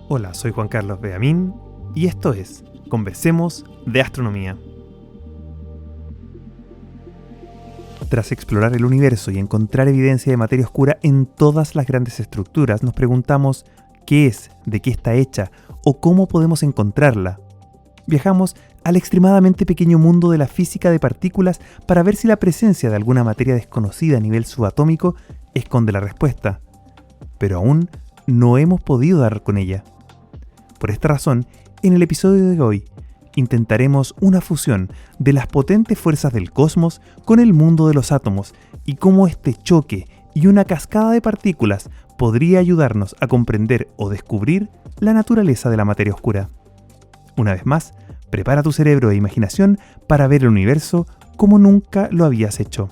Hola, soy Juan Carlos Beamín y esto es Conversemos de Astronomía. Tras explorar el universo y encontrar evidencia de materia oscura en todas las grandes estructuras, nos preguntamos qué es, de qué está hecha o cómo podemos encontrarla. Viajamos al extremadamente pequeño mundo de la física de partículas para ver si la presencia de alguna materia desconocida a nivel subatómico esconde la respuesta. Pero aún no hemos podido dar con ella. Por esta razón, en el episodio de hoy, intentaremos una fusión de las potentes fuerzas del cosmos con el mundo de los átomos y cómo este choque y una cascada de partículas podría ayudarnos a comprender o descubrir la naturaleza de la materia oscura. Una vez más, prepara tu cerebro e imaginación para ver el universo como nunca lo habías hecho.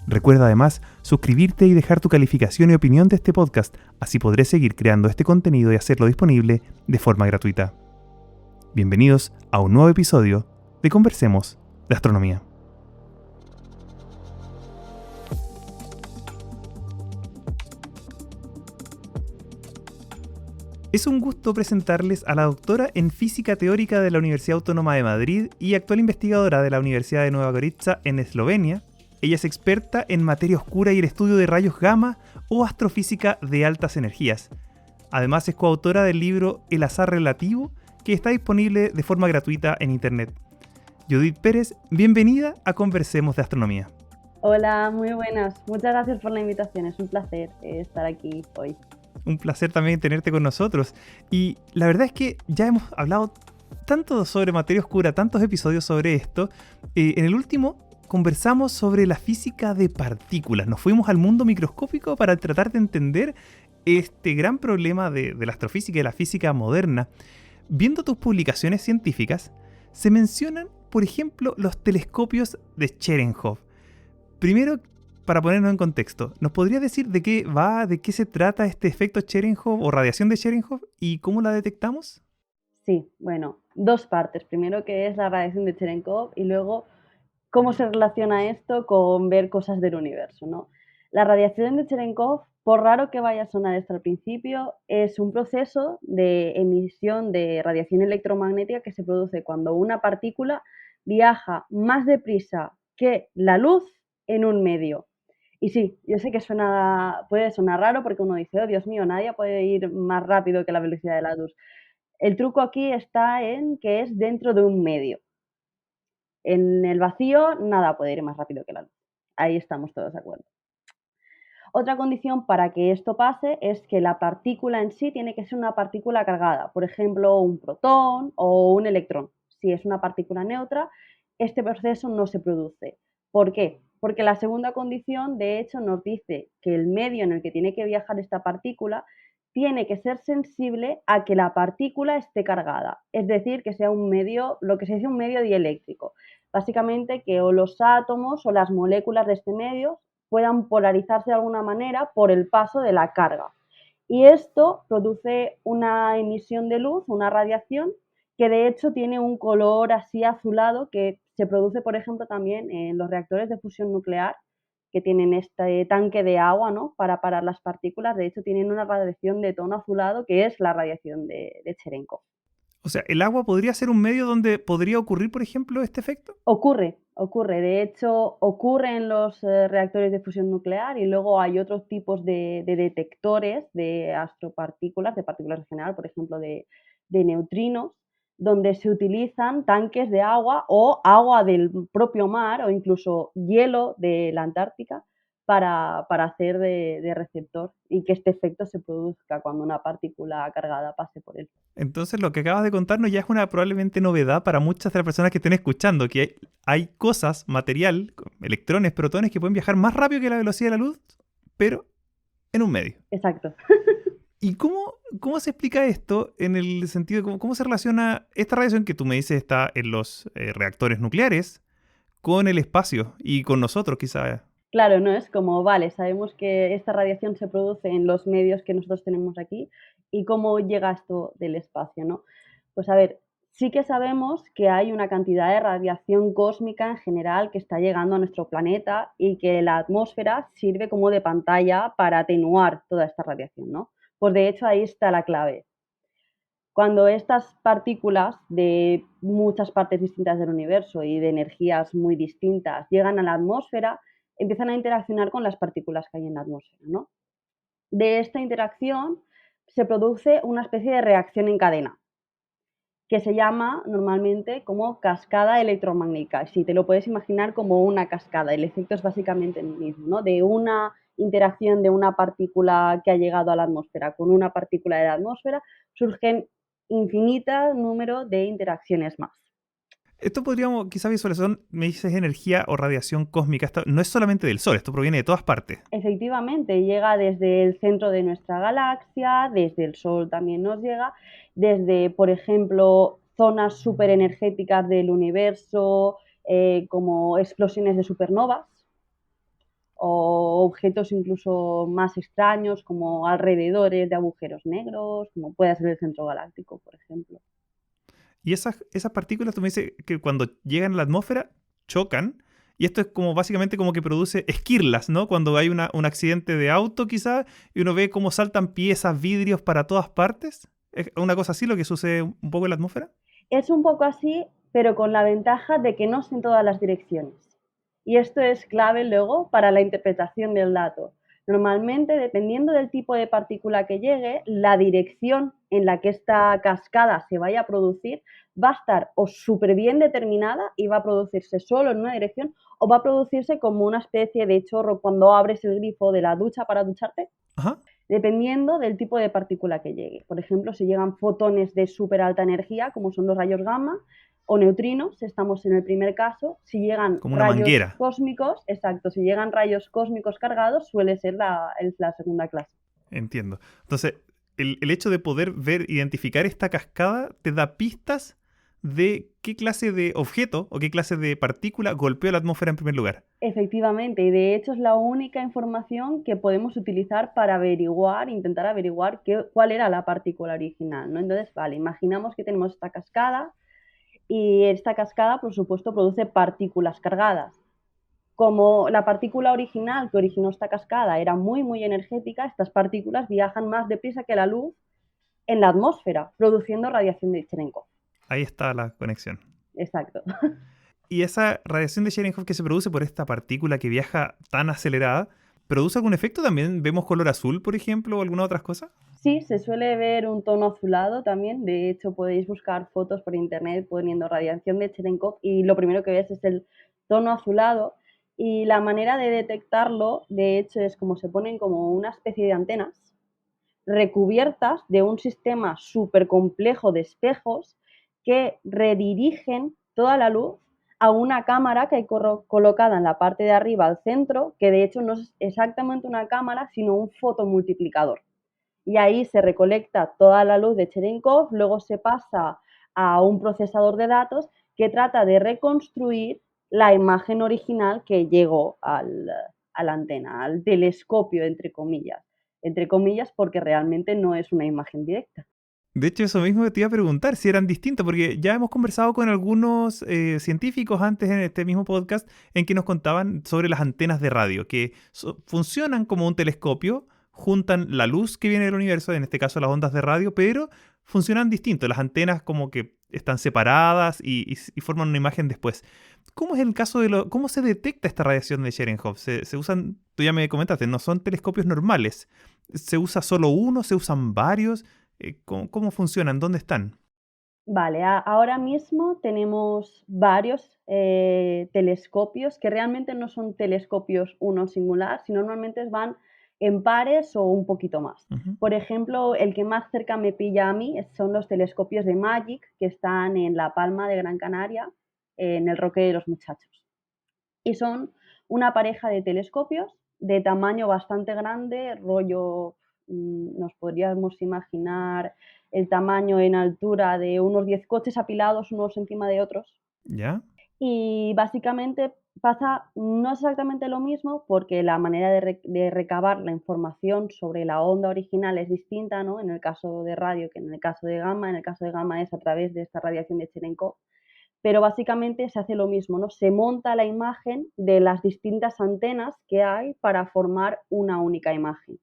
Recuerda además suscribirte y dejar tu calificación y opinión de este podcast, así podré seguir creando este contenido y hacerlo disponible de forma gratuita. Bienvenidos a un nuevo episodio de Conversemos de Astronomía. Es un gusto presentarles a la doctora en Física Teórica de la Universidad Autónoma de Madrid y actual investigadora de la Universidad de Nueva Gorica en Eslovenia. Ella es experta en materia oscura y el estudio de rayos gamma o astrofísica de altas energías. Además es coautora del libro El azar relativo, que está disponible de forma gratuita en internet. Judith Pérez, bienvenida a Conversemos de Astronomía. Hola, muy buenas. Muchas gracias por la invitación. Es un placer estar aquí hoy. Un placer también tenerte con nosotros. Y la verdad es que ya hemos hablado tanto sobre materia oscura, tantos episodios sobre esto. En el último conversamos sobre la física de partículas. Nos fuimos al mundo microscópico para tratar de entender este gran problema de la astrofísica y la física moderna. Viendo tus publicaciones científicas, se mencionan, por ejemplo, los telescopios de Cherenkov. Primero, para ponernos en contexto, ¿nos podrías decir de qué va, de qué se trata este efecto Cherenkov o radiación de Cherenkov y cómo la detectamos? Sí, bueno, dos partes. Primero, que es la radiación de Cherenkov, y luego cómo se relaciona esto con ver cosas del universo, ¿no? La radiación de Cherenkov, por raro que vaya a sonar esto al principio, es un proceso de emisión de radiación electromagnética que se produce cuando una partícula viaja más deprisa que la luz en un medio. Y sí, yo sé que puede sonar raro porque uno dice, oh Dios mío, nadie puede ir más rápido que la velocidad de la luz. El truco aquí está en que es dentro de un medio. En el vacío nada puede ir más rápido que la luz. Ahí estamos todos de acuerdo. Otra condición para que esto pase es que la partícula en sí tiene que ser una partícula cargada, por ejemplo, un protón o un electrón. Si es una partícula neutra, este proceso no se produce. ¿Por qué? Porque la segunda condición, de hecho, nos dice que el medio en el que tiene que viajar esta partícula tiene que ser sensible a que la partícula esté cargada, es decir, que sea un medio, lo que se dice un medio dieléctrico. Básicamente que o los átomos o las moléculas de este medio puedan polarizarse de alguna manera por el paso de la carga. Y esto produce una emisión de luz, una radiación, que de hecho tiene un color así azulado que se produce, por ejemplo, también en los reactores de fusión nuclear, que tienen este tanque de agua, ¿no?, para parar las partículas. De hecho, tienen una radiación de tono azulado que es la radiación de Cherenkov. O sea, ¿el agua podría ser un medio donde podría ocurrir, por ejemplo, este efecto? Ocurre. De hecho, ocurre en los reactores de fusión nuclear, y luego hay otros tipos de detectores de astropartículas, de partículas en general, por ejemplo, de neutrinos, donde se utilizan tanques de agua o agua del propio mar o incluso hielo de la Antártica para hacer de receptor y que este efecto se produzca cuando una partícula cargada pase por él. Entonces lo que acabas de contarnos ya es una probablemente novedad para muchas de las personas que estén escuchando, que hay cosas, material, electrones, protones que pueden viajar más rápido que la velocidad de la luz, pero en un medio. Exacto. ¿Y cómo se explica esto en el sentido de cómo se relaciona esta radiación que tú me dices está en los reactores nucleares con el espacio y con nosotros quizá? Claro, no es como, vale, sabemos que esta radiación se produce en los medios que nosotros tenemos aquí, ¿y cómo llega esto del espacio, no? Pues a ver, sí que sabemos que hay una cantidad de radiación cósmica en general que está llegando a nuestro planeta y que la atmósfera sirve como de pantalla para atenuar toda esta radiación, ¿no? Pues de hecho ahí está la clave. Cuando estas partículas de muchas partes distintas del universo y de energías muy distintas llegan a la atmósfera, empiezan a interaccionar con las partículas que hay en la atmósfera, ¿no? De esta interacción se produce una especie de reacción en cadena, que se llama normalmente como cascada electromagnética. Si te lo puedes imaginar como una cascada, el efecto es básicamente el mismo, ¿no? De una interacción de una partícula que ha llegado a la atmósfera con una partícula de la atmósfera, surgen infinitas número de interacciones más. Esto podríamos quizás visualizar, me dices energía o radiación cósmica. Esto no es solamente del Sol, esto proviene de todas partes. Efectivamente, llega desde el centro de nuestra galaxia, desde el Sol también nos llega, desde, por ejemplo, zonas superenergéticas del universo, como explosiones de supernovas, o objetos incluso más extraños, como alrededores de agujeros negros, como puede ser el centro galáctico, por ejemplo. Y esas partículas, tú me dices que cuando llegan a la atmósfera, chocan. Y esto es como básicamente como que produce esquirlas, ¿no? Cuando hay un accidente de auto quizás y uno ve cómo saltan piezas, vidrios para todas partes. ¿Es una cosa así lo que sucede un poco en la atmósfera? Es un poco así, pero con la ventaja de que no es en todas las direcciones. Y esto es clave luego para la interpretación del dato. Normalmente, dependiendo del tipo de partícula que llegue, la dirección en la que esta cascada se vaya a producir va a estar o súper bien determinada y va a producirse solo en una dirección, o va a producirse como una especie de chorro cuando abres el grifo de la ducha para ducharte, Ajá. dependiendo del tipo de partícula que llegue. Por ejemplo, si llegan fotones de súper alta energía, como son los rayos gamma, o neutrinos, estamos en el primer caso. Si llegan Como una rayos manguera. cósmicos, exacto, si llegan rayos cósmicos cargados, suele ser la segunda clase. Entiendo. Entonces, el hecho de poder ver, identificar esta cascada, te da pistas de qué clase de objeto o qué clase de partícula golpeó la atmósfera en primer lugar. Efectivamente, y de hecho es la única información que podemos utilizar para averiguar, intentar averiguar cuál era la partícula original, ¿no? Entonces, vale, imaginamos que tenemos esta cascada y esta cascada, por supuesto, produce partículas cargadas. Como la partícula original que originó esta cascada era muy, muy energética, estas partículas viajan más deprisa que la luz en la atmósfera, produciendo radiación de Cherenkov. Ahí está la conexión. Exacto. Y esa radiación de Cherenkov que se produce por esta partícula que viaja tan acelerada, ¿produce algún efecto? ¿También vemos color azul, por ejemplo, o alguna otra cosa? Sí, se suele ver un tono azulado también. De hecho, podéis buscar fotos por internet poniendo radiación de Cherenkov y lo primero que ves es el tono azulado. Y la manera de detectarlo, de hecho, es como se ponen como una especie de antenas recubiertas de un sistema súper complejo de espejos que redirigen toda la luz a una cámara que hay colocada en la parte de arriba al centro, que de hecho no es exactamente una cámara, sino un fotomultiplicador. Y ahí se recolecta toda la luz de Cherenkov, luego se pasa a un procesador de datos que trata de reconstruir la imagen original que llegó a la antena, al telescopio, entre comillas, porque realmente no es una imagen directa. De hecho, eso mismo te iba a preguntar si eran distintos, porque ya hemos conversado con algunos científicos antes en este mismo podcast en que nos contaban sobre las antenas de radio, que funcionan como un telescopio, juntan la luz que viene del universo, en este caso las ondas de radio, pero funcionan distinto. Las antenas como que están separadas y forman una imagen después. ¿Cómo es el caso cómo se detecta esta radiación de Cherenkov? Se usan, tú ya me comentaste, no son telescopios normales. ¿Se usa solo uno? ¿Se usan varios? ¿Cómo funcionan? ¿Dónde están? Vale, ahora mismo tenemos varios telescopios que realmente no son telescopios uno singular, sino normalmente van en pares o un poquito más. Ujú. Por ejemplo, el que más cerca me pilla a mí son los telescopios de MAGIC que están en La Palma de Gran Canaria, en el Roque de los Muchachos. Y son una pareja de telescopios de tamaño bastante grande, rollo, nos podríamos imaginar el tamaño en altura de unos 10 coches apilados unos encima de otros. ¿Ya? Y básicamente pasa no exactamente lo mismo porque la manera de recabar la información sobre la onda original es distinta, ¿no? En el caso de radio que en el caso de gamma. En el caso de gamma es a través de esta radiación de Cherenkov, pero básicamente se hace lo mismo, ¿no? Se monta la imagen de las distintas antenas que hay para formar una única imagen.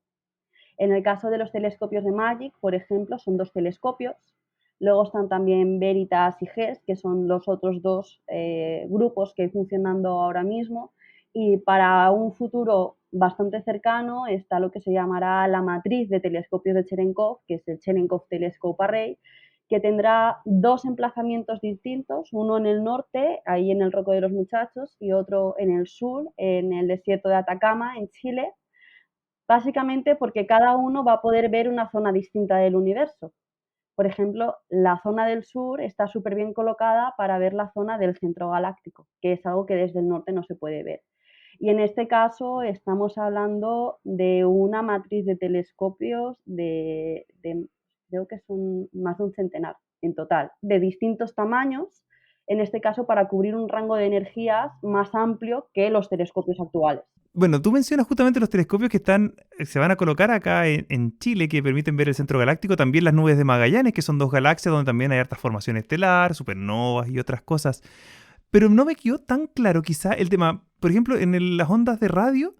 En el caso de los telescopios de MAGIC, por ejemplo, son dos telescopios. Luego están también Veritas y GES, que son los otros dos grupos que hay funcionando ahora mismo. Y para un futuro bastante cercano está lo que se llamará la matriz de telescopios de Cherenkov, que es el Cherenkov Telescope Array, que tendrá dos emplazamientos distintos, uno en el norte, ahí en el Roco de los Muchachos, y otro en el sur, en el desierto de Atacama, en Chile, básicamente porque cada uno va a poder ver una zona distinta del universo. Por ejemplo, la zona del sur está súper bien colocada para ver la zona del centro galáctico, que es algo que desde el norte no se puede ver. Y en este caso estamos hablando de una matriz de telescopios creo que son más de un centenar en total, de distintos tamaños, en este caso para cubrir un rango de energías más amplio que los telescopios actuales. Bueno, tú mencionas justamente los telescopios que se van a colocar acá en Chile, que permiten ver el centro galáctico, también las nubes de Magallanes, que son dos galaxias donde también hay harta formación estelar, supernovas y otras cosas. Pero no me quedó tan claro quizá el tema, por ejemplo, las ondas de radio,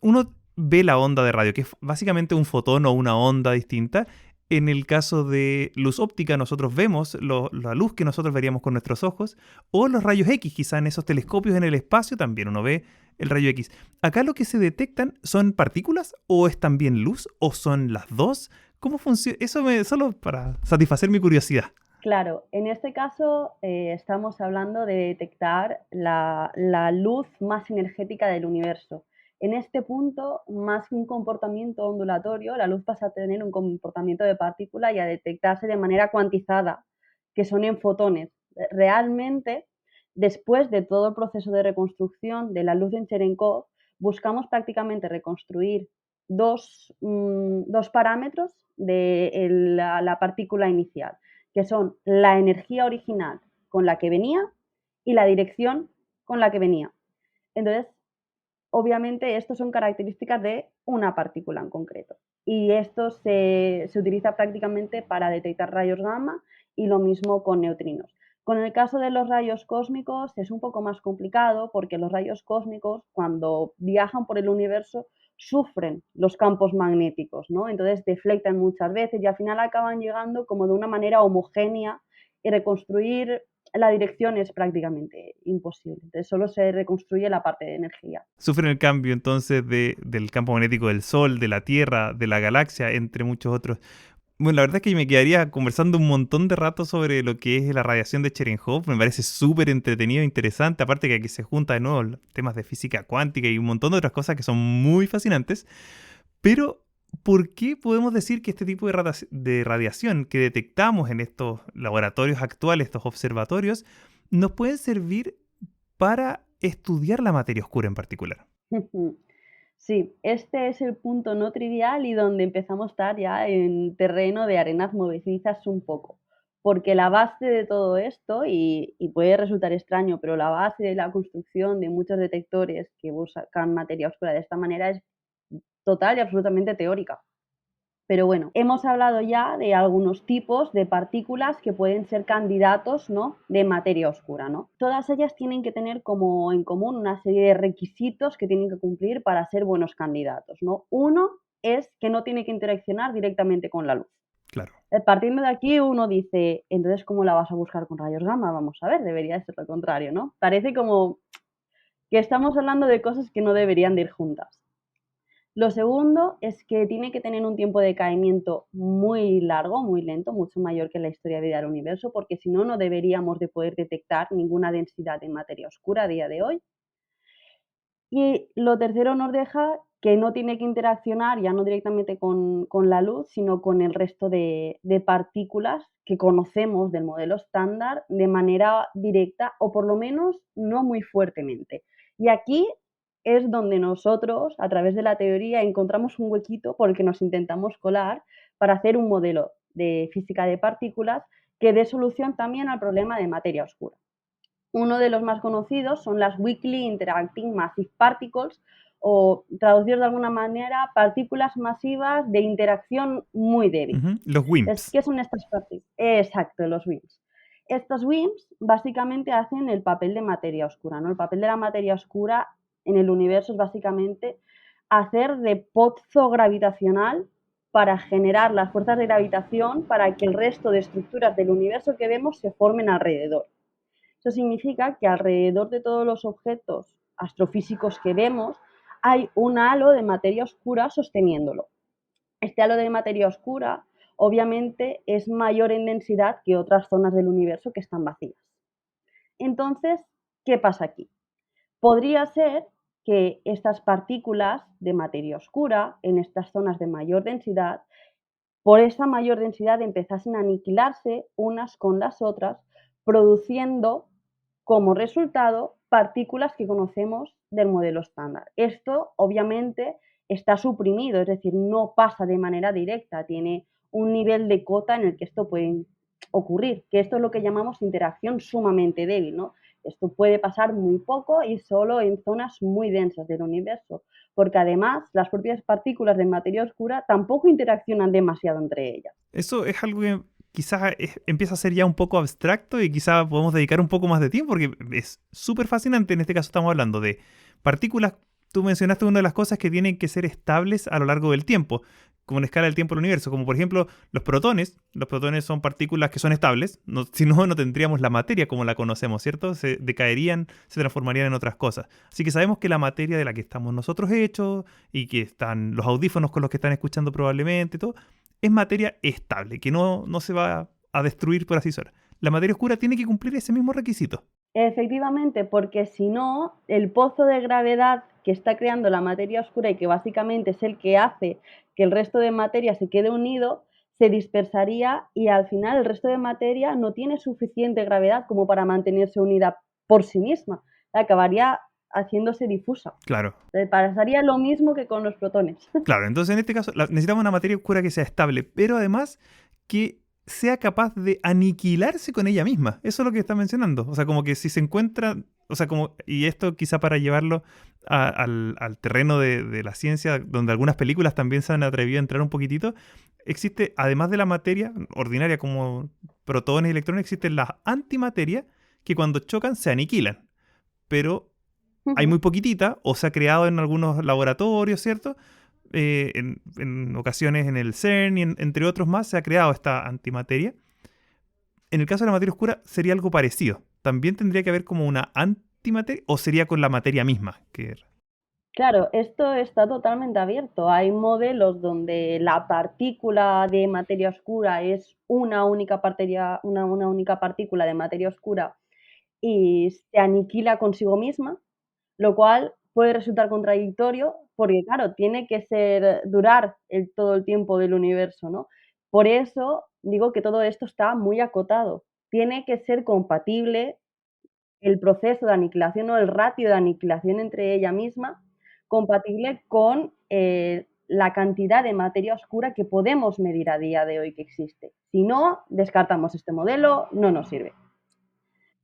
uno ve la onda de radio, que es básicamente un fotón o una onda distinta. En el caso de luz óptica, nosotros vemos la luz que nosotros veríamos con nuestros ojos, o los rayos X, quizá en esos telescopios en el espacio también uno ve el rayo X. Acá lo que se detectan son partículas, o es también luz, o son las dos. ¿Cómo funciona? Solo para satisfacer mi curiosidad. Claro, en este caso estamos hablando de detectar la luz más energética del universo. En este punto, más que un comportamiento ondulatorio, la luz pasa a tener un comportamiento de partícula y a detectarse de manera cuantizada, que son en fotones. Realmente, después de todo el proceso de reconstrucción de la luz en Cherenkov, buscamos prácticamente reconstruir dos parámetros de la partícula inicial, que son la energía original con la que venía y la dirección con la que venía. Entonces, obviamente, estos son características de una partícula en concreto. Y esto se utiliza prácticamente para detectar rayos gamma y lo mismo con neutrinos. Con el caso de los rayos cósmicos es un poco más complicado porque los rayos cósmicos, cuando viajan por el universo, sufren los campos magnéticos, ¿no? Entonces deflectan muchas veces y al final acaban llegando como de una manera homogénea y reconstruir la dirección es prácticamente imposible. Entonces solo se reconstruye la parte de energía. Sufren el cambio entonces del campo magnético del Sol, de la Tierra, de la galaxia, entre muchos otros. Bueno, la verdad es que me quedaría conversando un montón de rato sobre lo que es la radiación de Cherenkov. Me parece súper entretenido e interesante. Aparte que aquí se junta de nuevo temas de física cuántica y un montón de otras cosas que son muy fascinantes. Pero, ¿por qué podemos decir que este tipo de radiación que detectamos en estos laboratorios actuales, estos observatorios, nos pueden servir para estudiar la materia oscura en particular? Sí, este es el punto no trivial y donde empezamos a estar ya en terreno de arenas movedizas un poco. Porque la base de todo esto, y puede resultar extraño, pero la base de la construcción de muchos detectores que buscan materia oscura de esta manera es total y absolutamente teórica. Pero bueno, hemos hablado ya de algunos tipos de partículas que pueden ser candidatos, ¿no?, de materia oscura, ¿no? Todas ellas tienen que tener como en común una serie de requisitos que tienen que cumplir para ser buenos candidatos, ¿no? Uno es que no tiene que interaccionar directamente con la luz. Claro. Partiendo de aquí uno dice, entonces, ¿cómo la vas a buscar con rayos gamma? Vamos a ver, debería de ser lo contrario, ¿no? Parece como que estamos hablando de cosas que no deberían de ir juntas. Lo segundo es que tiene que tener un tiempo de caimiento muy largo, muy lento, mucho mayor que la historia de vida del universo, porque si no, no deberíamos de poder detectar ninguna densidad de materia oscura a día de hoy. Y lo tercero nos deja que no tiene que interaccionar ya no directamente con la luz, sino con el resto de partículas que conocemos del modelo estándar de manera directa o por lo menos no muy fuertemente. Y aquí es donde nosotros, a través de la teoría, encontramos un huequito por el que nos intentamos colar para hacer un modelo de física de partículas que dé solución también al problema de materia oscura. Uno de los más conocidos son las Weakly Interacting Massive Particles, o traducidos de alguna manera, partículas masivas de interacción muy débil. Ujú. Los Entonces, WIMPs. ¿qué son estas partículas? Exacto, los WIMPs. Estos WIMPs básicamente hacen el papel de materia oscura, ¿no? El papel de la materia oscura en el universo es básicamente hacer de pozo gravitacional para generar las fuerzas de gravitación para que el resto de estructuras del universo que vemos se formen alrededor. Eso significa que alrededor de todos los objetos astrofísicos que vemos hay un halo de materia oscura sosteniéndolo. Este halo de materia oscura obviamente es mayor en densidad que otras zonas del universo que están vacías. Entonces, ¿qué pasa aquí? Podría ser que estas partículas de materia oscura en estas zonas de mayor densidad, por esa mayor densidad empezasen a aniquilarse unas con las otras, produciendo como resultado partículas que conocemos del modelo estándar. Esto obviamente está suprimido, es decir, no pasa de manera directa, tiene un nivel de cota en el que esto puede ocurrir, que esto es lo que llamamos interacción sumamente débil, ¿no? Esto puede pasar muy poco y solo en zonas muy densas del universo, porque además las propias partículas de materia oscura tampoco interaccionan demasiado entre ellas. Eso es algo que quizás empieza a ser ya un poco abstracto y quizás podemos dedicar un poco más de tiempo porque es súper fascinante. En este caso estamos hablando de partículas. Tú mencionaste una de las cosas que tienen que ser estables a lo largo del tiempo, como en escala del tiempo del universo, como por ejemplo los protones. Los protones son partículas que son estables, si no, no tendríamos la materia como la conocemos, ¿cierto? Se decaerían, se transformarían en otras cosas. Así que sabemos que la materia de la que estamos nosotros hechos y que están los audífonos con los que están escuchando probablemente, todo, es materia estable, que no se va a destruir por así sola. La materia oscura tiene que cumplir ese mismo requisito. Efectivamente, porque si no, el pozo de gravedad que está creando la materia oscura y que básicamente es el que hace que el resto de materia se quede unido, se dispersaría y al final el resto de materia no tiene suficiente gravedad como para mantenerse unida por sí misma. Acabaría haciéndose difusa. Claro. Pasaría lo mismo que con los protones. Claro, entonces en este caso necesitamos una materia oscura que sea estable, pero además que sea capaz de aniquilarse con ella misma. Eso es lo que está mencionando. O sea, como que si se encuentra, o sea, como, y esto quizá para llevarlo al terreno de la ciencia, donde algunas películas también se han atrevido a entrar un poquitito, existe, además de la materia ordinaria como protones y electrones, existen las antimaterias que cuando chocan se aniquilan. Pero hay muy poquitita, o se ha creado en algunos laboratorios, ¿cierto? En ocasiones en el CERN y entre otros más se ha creado esta antimateria. En el caso de la materia oscura sería algo parecido. También tendría que haber como una antimateria o sería con la materia misma. Claro, esto está totalmente abierto. Hay modelos donde la partícula de materia oscura es una única partícula de materia oscura y se aniquila consigo misma, lo cual puede resultar contradictorio porque, claro, tiene que durar todo el tiempo del universo, ¿no? Por eso digo que todo esto está muy acotado. Tiene que ser compatible el proceso de aniquilación o el ratio de aniquilación entre ella misma, compatible con la cantidad de materia oscura que podemos medir a día de hoy que existe. Si no, descartamos este modelo, no nos sirve.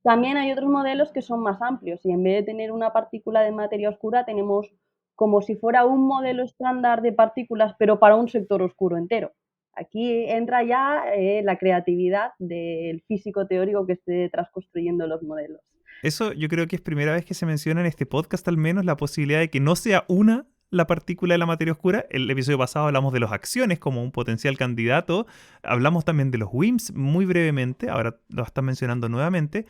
También hay otros modelos que son más amplios y en vez de tener una partícula de materia oscura tenemos como si fuera un modelo estándar de partículas pero para un sector oscuro entero. Aquí entra ya la creatividad del físico teórico que esté detrás construyendo los modelos. Eso yo creo que es primera vez que se menciona en este podcast al menos la posibilidad de que no sea una la partícula de la materia oscura. El episodio pasado hablamos de las acciones como un potencial candidato. Hablamos también de los WIMPs muy brevemente, ahora lo están mencionando nuevamente,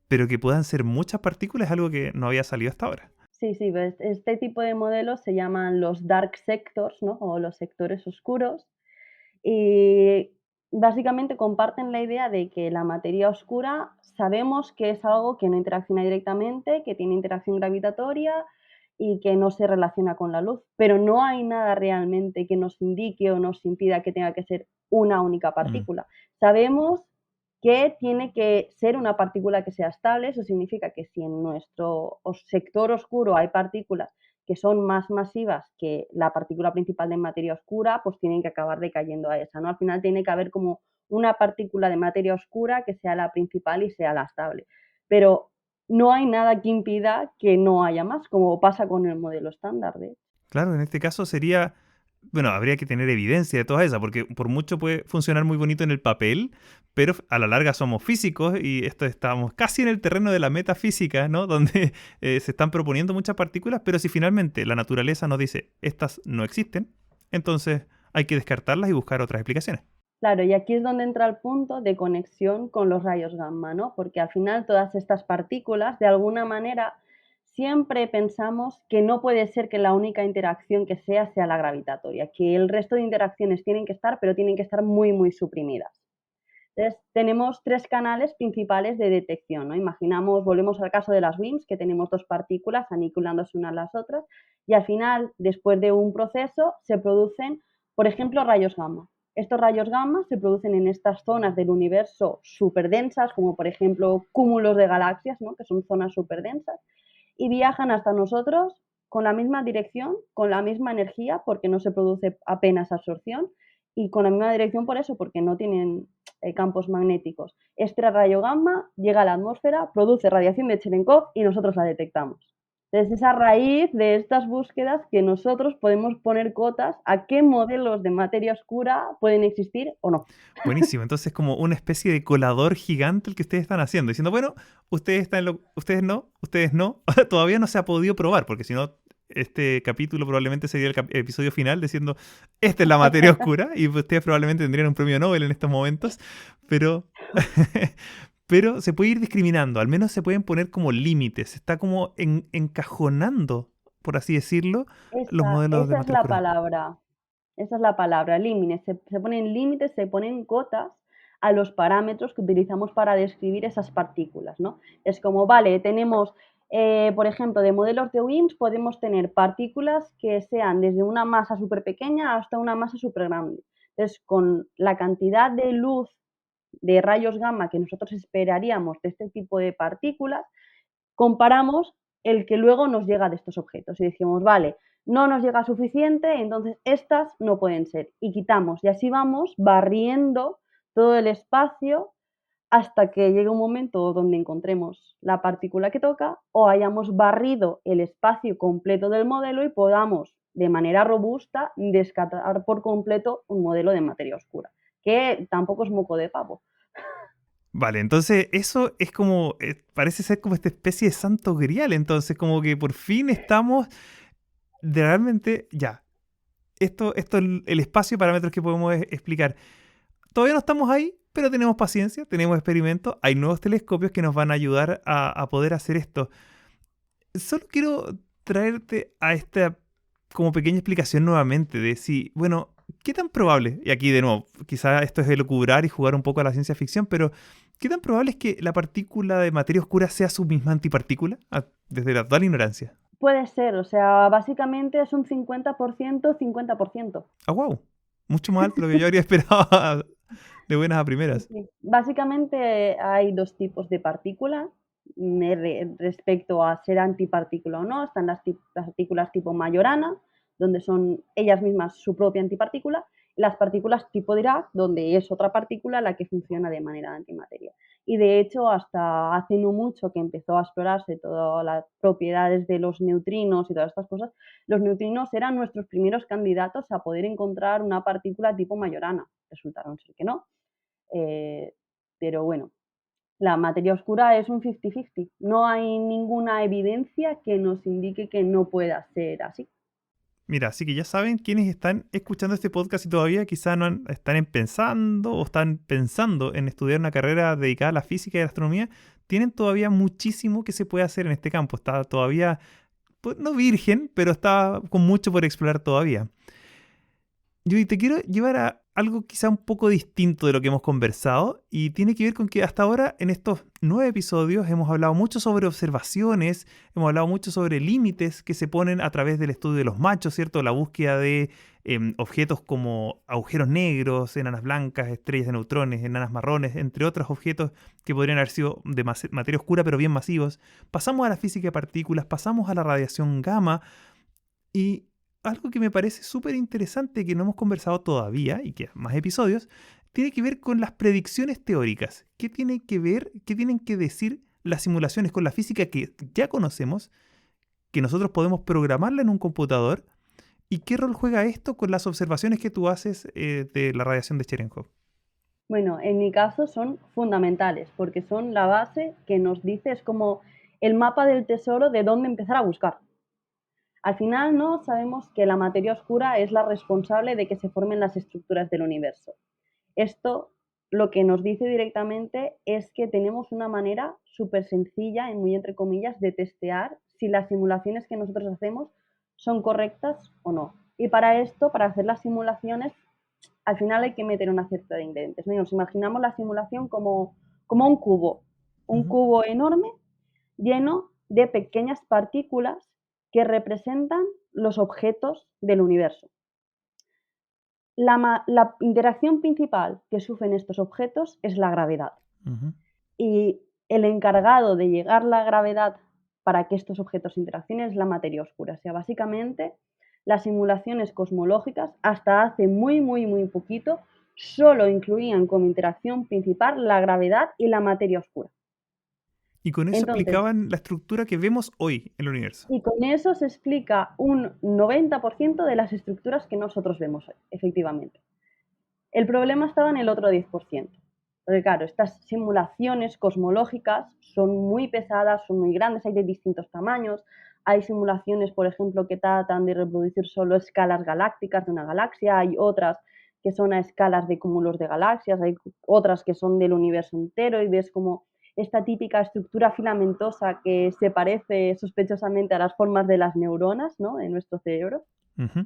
pero que puedan ser muchas partículas es algo que no había salido hasta ahora. Sí, pues este tipo de modelos se llaman los dark sectors, ¿no? O los sectores oscuros. Y básicamente comparten la idea de que la materia oscura sabemos que es algo que no interacciona directamente, que tiene interacción gravitatoria y que no se relaciona con la luz, pero no hay nada realmente que nos indique o nos impida que tenga que ser una única partícula. Sabemos que tiene que ser una partícula que sea estable. Eso significa que si en nuestro sector oscuro hay partículas que son más masivas que la partícula principal de materia oscura, pues tienen que acabar decayendo a esa, ¿no? Al final tiene que haber como una partícula de materia oscura que sea la principal y sea la estable. Pero no hay nada que impida que no haya más, como pasa con el modelo estándar. Claro, en este caso sería... Bueno, habría que tener evidencia de todas esas, porque por mucho puede funcionar muy bonito en el papel, pero a la larga somos físicos y estamos casi en el terreno de la metafísica, ¿no? Donde se están proponiendo muchas partículas, pero si finalmente la naturaleza nos dice estas no existen, entonces hay que descartarlas y buscar otras explicaciones. Claro, y aquí es donde entra el punto de conexión con los rayos gamma, ¿no? Porque al final todas estas partículas, de alguna manera, siempre pensamos que no puede ser que la única interacción que sea la gravitatoria, que el resto de interacciones tienen que estar, pero tienen que estar muy, muy suprimidas. Entonces, tenemos tres canales principales de detección, ¿no? Imaginamos, volvemos al caso de las WIMPs, que tenemos dos partículas aniquilándose unas a las otras, y al final, después de un proceso, se producen, por ejemplo, rayos gamma. Estos rayos gamma se producen en estas zonas del universo superdensas, como por ejemplo cúmulos de galaxias, ¿no? Que son zonas superdensas, y viajan hasta nosotros con la misma dirección, con la misma energía, porque no se produce apenas absorción, y con la misma dirección por eso, porque no tienen campos magnéticos. Este rayo gamma llega a la atmósfera, produce radiación de Cherenkov y nosotros la detectamos. Entonces, es a raíz de estas búsquedas que nosotros podemos poner cotas a qué modelos de materia oscura pueden existir o no. Buenísimo, entonces como una especie de colador gigante el que ustedes están haciendo, diciendo, bueno, ustedes no, todavía no se ha podido probar, porque si no, este capítulo probablemente sería el episodio final diciendo, esta es la materia oscura, y ustedes probablemente tendrían un premio Nobel en estos momentos, pero, pero se puede ir discriminando, al menos se pueden poner como límites, se está como encajonando, por así decirlo, los modelos de Esa es materia la oscura. palabra. Esa es la palabra, límites. Se ponen límites, se ponen cotas a los parámetros que utilizamos para describir esas partículas, ¿no? Es como, vale, tenemos, por ejemplo, de modelos de WIMPs podemos tener partículas que sean desde una masa súper pequeña hasta una masa súper grande. Entonces, con la cantidad de luz de rayos gamma que nosotros esperaríamos de este tipo de partículas, comparamos el que luego nos llega de estos objetos y decimos, vale, no nos llega suficiente, entonces estas no pueden ser. Y quitamos. Y así vamos barriendo todo el espacio hasta que llegue un momento donde encontremos la partícula que toca o hayamos barrido el espacio completo del modelo y podamos, de manera robusta, descartar por completo un modelo de materia oscura, que tampoco es moco de pavo. Vale, entonces eso es como, parece ser como esta especie de santo grial, entonces como que por fin estamos de realmente, ya, esto es el espacio de parámetros que podemos explicar. Todavía no estamos ahí, pero tenemos paciencia, tenemos experimentos, hay nuevos telescopios que nos van a ayudar a poder hacer esto. Solo quiero traerte a esta como pequeña explicación nuevamente de si, bueno, ¿qué tan probable? Y aquí de nuevo, quizá esto es elucubrar y jugar un poco a la ciencia ficción, pero ¿qué tan probable es que la partícula de materia oscura sea su misma antipartícula? Desde la total ignorancia. Puede ser, o sea, básicamente es un 50%, 50%. Ah, wow. Mucho más alto de lo que yo habría esperado de buenas a Sí, primeras. sí. Básicamente hay dos tipos de partículas respecto a ser antipartícula o no. Están las partículas tipo Majorana, donde son ellas mismas su propia antipartícula, y las partículas tipo Dirac, donde es otra partícula la que funciona de manera antimateria. Y de hecho, hasta hace no mucho que empezó a explorarse todas las propiedades de los neutrinos y todas estas cosas, los neutrinos eran nuestros primeros candidatos a poder encontrar una partícula tipo Majorana. Resultaron ser que no. Eh, pero bueno, la materia oscura es un 50-50. No hay ninguna evidencia que nos indique que no pueda ser así. Mira, así que ya saben quienes están escuchando este podcast y todavía quizá no están pensando o están pensando en estudiar una carrera dedicada a la física y a la astronomía, tienen todavía muchísimo que se puede hacer en este campo. Está todavía, pues, no virgen, pero está con mucho por explorar todavía. Yo te quiero llevar a algo quizá un poco distinto de lo que hemos conversado y tiene que ver con que hasta ahora en estos 9 episodios hemos hablado mucho sobre observaciones, hemos hablado mucho sobre límites que se ponen a través del estudio de los machos, ¿cierto? La búsqueda de objetos como agujeros negros, enanas blancas, estrellas de neutrones, enanas marrones, entre otros objetos que podrían haber sido de materia oscura pero bien masivos. Pasamos a la física de partículas, pasamos a la radiación gamma y algo que me parece súper interesante que no hemos conversado todavía y que más episodios, tiene que ver con las predicciones teóricas. ¿Qué tiene que ver, qué tienen que decir las simulaciones con la física que ya conocemos, que nosotros podemos programarla en un computador? ¿Y qué rol juega esto con las observaciones que tú haces de la radiación de Cherenkov? Bueno, en mi caso son fundamentales porque son la base que nos dice, es como el mapa del tesoro de dónde empezar a buscar. Al final, ¿no? Sabemos que la materia oscura es la responsable de que se formen las estructuras del universo. Esto lo que nos dice directamente es que tenemos una manera súper sencilla, en muy entre comillas, de testear si las simulaciones que nosotros hacemos son correctas o no. Y para esto, para hacer las simulaciones, al final hay que meter una cierta de ingredientes. Nos imaginamos la simulación como un Ujú. cubo enorme lleno de pequeñas partículas que representan los objetos del universo. La interacción principal que sufren estos objetos es la gravedad. Ujú. Y el encargado de llegar la gravedad para que estos objetos interaccionen es la materia oscura. O sea, básicamente las simulaciones cosmológicas hasta hace muy, muy, muy poquito solo incluían como interacción principal la gravedad y la materia oscura. Y con eso Entonces, explicaban la estructura que vemos hoy en el universo. y con eso se explica un 90% de las estructuras que nosotros vemos hoy, efectivamente. El problema estaba en el otro 10%. Porque claro, estas simulaciones cosmológicas son muy pesadas, son muy grandes, hay de distintos tamaños. Hay simulaciones, por ejemplo, que tratan de reproducir solo escalas galácticas de una galaxia, hay otras que son a escalas de cúmulos de galaxias, hay otras que son del universo entero y ves como esta típica estructura filamentosa que se parece sospechosamente a las formas de las neuronas, ¿no?, de nuestro cerebro. Ujú.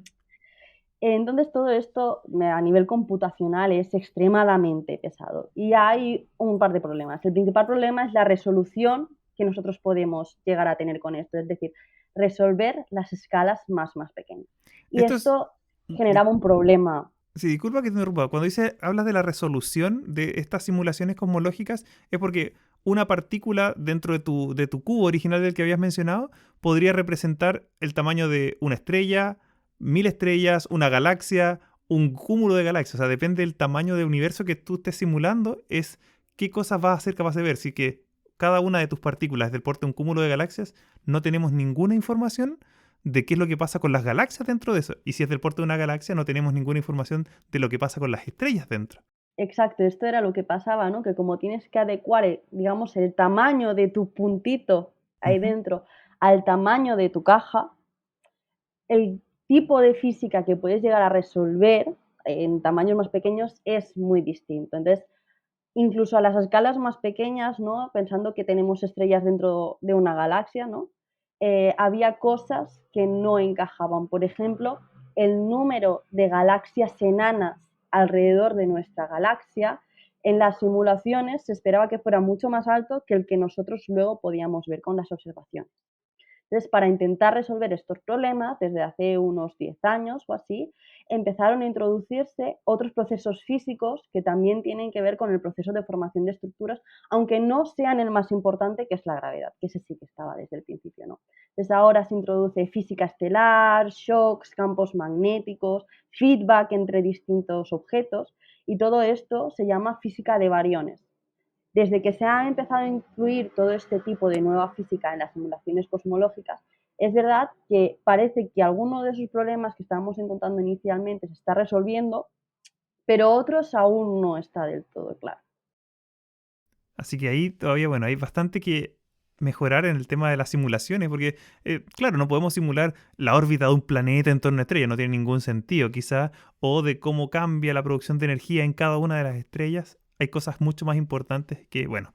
Entonces, todo esto a nivel computacional es extremadamente pesado y hay un par de problemas. El principal problema es la resolución que nosotros podemos llegar a tener con esto, es decir, resolver las escalas más pequeñas. Y Esto es... esto generaba un problema. Sí, disculpa que te interrumpa. Cuando hablas de la resolución de estas simulaciones cosmológicas, es porque una partícula dentro de tu cubo original del que habías mencionado podría representar el tamaño de una estrella, 1000 estrellas, una galaxia, un cúmulo de galaxias. O sea, depende del tamaño del universo que tú estés simulando, es qué cosas vas a ser capaz de ver. Si que cada una de tus partículas es del porte de un cúmulo de galaxias, no tenemos ninguna información de qué es lo que pasa con las galaxias dentro de eso. Y si es del porte de una galaxia, no tenemos ninguna información de lo que pasa con las estrellas dentro. Exacto, esto era lo que pasaba, ¿no? Que como tienes que adecuar, digamos, el tamaño de tu puntito ahí Ujú. dentro al tamaño de tu caja, el tipo de física que puedes llegar a resolver en tamaños más pequeños es muy distinto. Entonces, incluso a las escalas más pequeñas, ¿no? Pensando que tenemos estrellas dentro de una galaxia, ¿no? Había cosas que no encajaban. Por ejemplo, el número de galaxias enanas alrededor de nuestra galaxia, en las simulaciones se esperaba que fuera mucho más alto que el que nosotros luego podíamos ver con las observaciones. Entonces, para intentar resolver estos problemas, desde hace unos 10 años o así, empezaron a introducirse otros procesos físicos que también tienen que ver con el proceso de formación de estructuras, aunque no sean el más importante, que es la gravedad, que ese sí que estaba desde el principio, ¿no? Desde ahora se introduce física estelar, shocks, campos magnéticos, feedback entre distintos objetos, y todo esto se llama física de bariones. Desde que se ha empezado a incluir todo este tipo de nueva física en las simulaciones cosmológicas, es verdad que parece que alguno de esos problemas que estábamos encontrando inicialmente se está resolviendo, pero otros aún no está del todo claro. Así que ahí todavía, bueno, hay bastante que mejorar en el tema de las simulaciones, porque, claro, no podemos simular la órbita de un planeta en torno a una estrella, no tiene ningún sentido, quizá, o de cómo cambia la producción de energía en cada una de las estrellas. Hay cosas mucho más importantes que, bueno,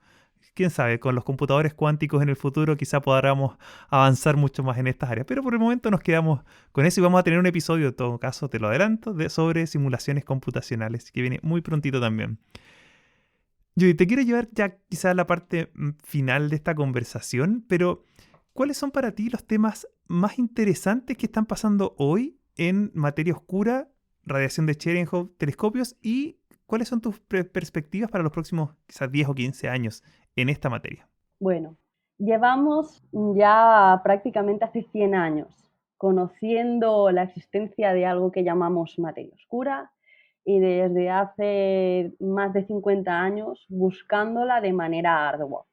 quién sabe, con los computadores cuánticos en el futuro quizá podamos avanzar mucho más en estas áreas. Pero por el momento nos quedamos con eso y vamos a tener un episodio, en todo caso, te lo adelanto, sobre simulaciones computacionales, que viene muy prontito también. Yo te quiero llevar ya quizá a la parte final de esta conversación, pero ¿cuáles son para ti los temas más interesantes que están pasando hoy en materia oscura, radiación de Cherenkov, telescopios y cuáles son tus perspectivas para los próximos quizás 10 o 15 años en esta materia? Bueno, llevamos ya prácticamente hace 100 años conociendo la existencia de algo que llamamos materia oscura y desde hace más de 50 años buscándola de manera ardua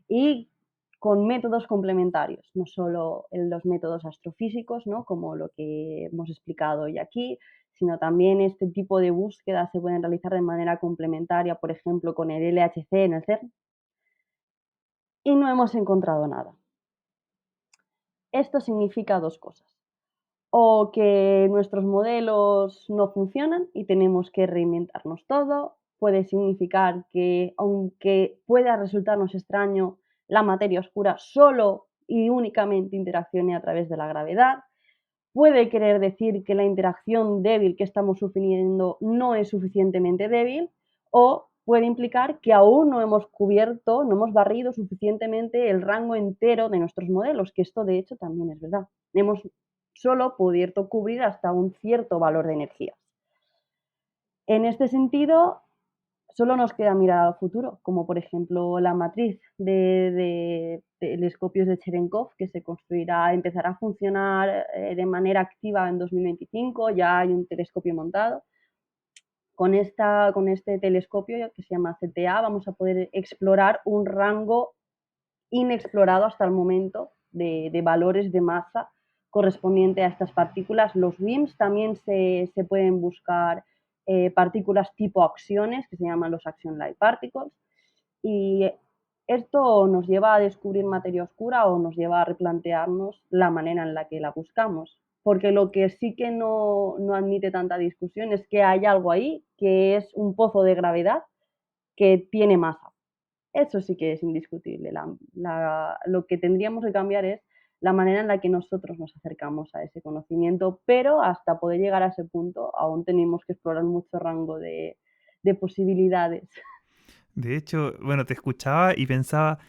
y con métodos complementarios, no solo en los métodos astrofísicos, ¿no?, como lo que hemos explicado hoy aquí, sino también este tipo de búsquedas se pueden realizar de manera complementaria, por ejemplo, con el LHC en el CERN, y no hemos encontrado nada. Esto significa dos cosas. o que nuestros modelos no funcionan y tenemos que reinventarnos todo. Puede significar que, aunque pueda resultarnos extraño, la materia oscura solo y únicamente interaccione a través de la gravedad. Puede querer decir que la interacción débil que estamos sufriendo no es suficientemente débil, o puede implicar que aún no hemos cubierto, no hemos barrido suficientemente el rango entero de nuestros modelos, que esto de hecho también es verdad. Hemos solo podido cubrir hasta un cierto valor de energías. En este sentido, solo nos queda mirar al futuro, como por ejemplo la matriz de telescopios de Cherenkov, que se construirá, empezará a funcionar de manera activa en 2025, ya hay un telescopio montado. Con este telescopio, que se llama CTA, vamos a poder explorar un rango inexplorado hasta el momento de valores de masa correspondiente a estas partículas. Los WIMPs también se pueden buscar partículas tipo acciones, que se llaman los action-like particles, y esto nos lleva a descubrir materia oscura o nos lleva a replantearnos la manera en la que la buscamos. Porque lo que sí que no admite tanta discusión es que hay algo ahí que es un pozo de gravedad que tiene masa. Eso sí que es indiscutible. Lo que tendríamos que cambiar es la manera en la que nosotros nos acercamos a ese conocimiento, pero hasta poder llegar a ese punto aún tenemos que explorar mucho rango de posibilidades. De hecho, bueno, te escuchaba y pensaba,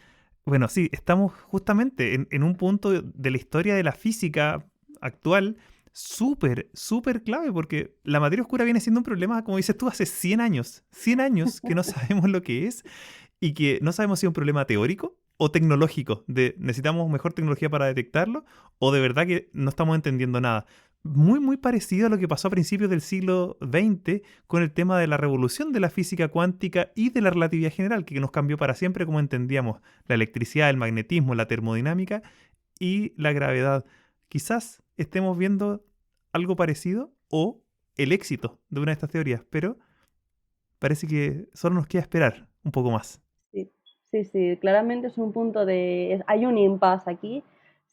bueno, sí, estamos justamente en un punto de la historia de la física actual súper clave, porque la materia oscura viene siendo un problema, como dices tú, hace 100 años que no sabemos lo que es y que no sabemos si es un problema teórico o tecnológico, de necesitamos mejor tecnología para detectarlo o de verdad que no estamos entendiendo nada. Muy parecido a lo que pasó a principios del siglo XX con el tema de la revolución de la física cuántica y de la relatividad general, que nos cambió para siempre como entendíamos la electricidad, el magnetismo, la termodinámica y la gravedad. Quizás estemos viendo algo parecido o el éxito de una de estas teorías, pero parece que solo nos queda esperar un poco más. Sí, claramente es un punto hay un impasse aquí.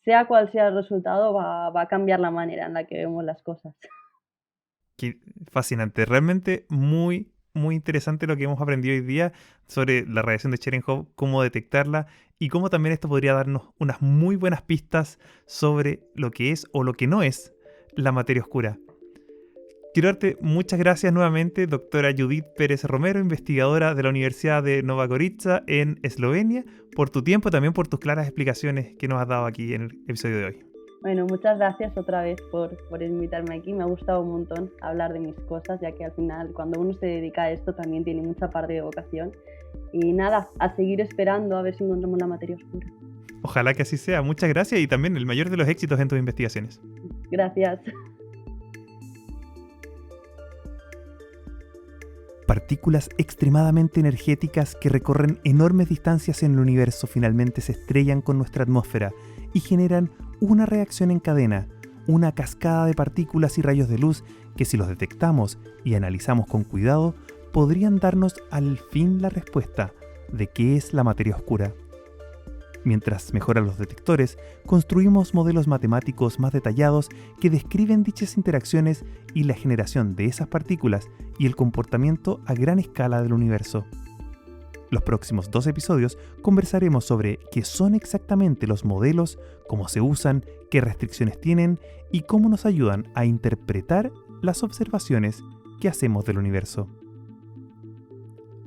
Sea cual sea el resultado, va a cambiar la manera en la que vemos las cosas. Qué fascinante, realmente muy interesante lo que hemos aprendido hoy día sobre la radiación de Cherenkov, cómo detectarla y cómo también esto podría darnos unas muy buenas pistas sobre lo que es o lo que no es la materia oscura. Quiero darte muchas gracias nuevamente, doctora Judith Pérez Romero, investigadora de la Universidad de Nova Gorica en Eslovenia, por tu tiempo y también por tus claras explicaciones que nos has dado aquí en el episodio de hoy. Bueno, muchas gracias otra vez por invitarme aquí. Me ha gustado un montón hablar de mis cosas, ya que al final cuando uno se dedica a esto también tiene mucha parte de vocación. Y nada, a seguir esperando a ver si encontramos la materia oscura. Ojalá que así sea. Muchas gracias y también el mayor de los éxitos en tus investigaciones. Gracias. Partículas extremadamente energéticas que recorren enormes distancias en el universo finalmente se estrellan con nuestra atmósfera y generan una reacción en cadena, una cascada de partículas y rayos de luz que, si los detectamos y analizamos con cuidado, podrían darnos al fin la respuesta de qué es la materia oscura. Mientras mejoran los detectores, construimos modelos matemáticos más detallados que describen dichas interacciones y la generación de esas partículas y el comportamiento a gran escala del universo. Los próximos 2 episodios conversaremos sobre qué son exactamente los modelos, cómo se usan, qué restricciones tienen y cómo nos ayudan a interpretar las observaciones que hacemos del universo.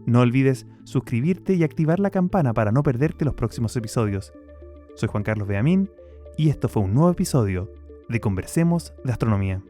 No olvides suscribirte y activar la campana para no perderte los próximos episodios. Soy Juan Carlos Beamín y esto fue un nuevo episodio de Conversemos de Astronomía.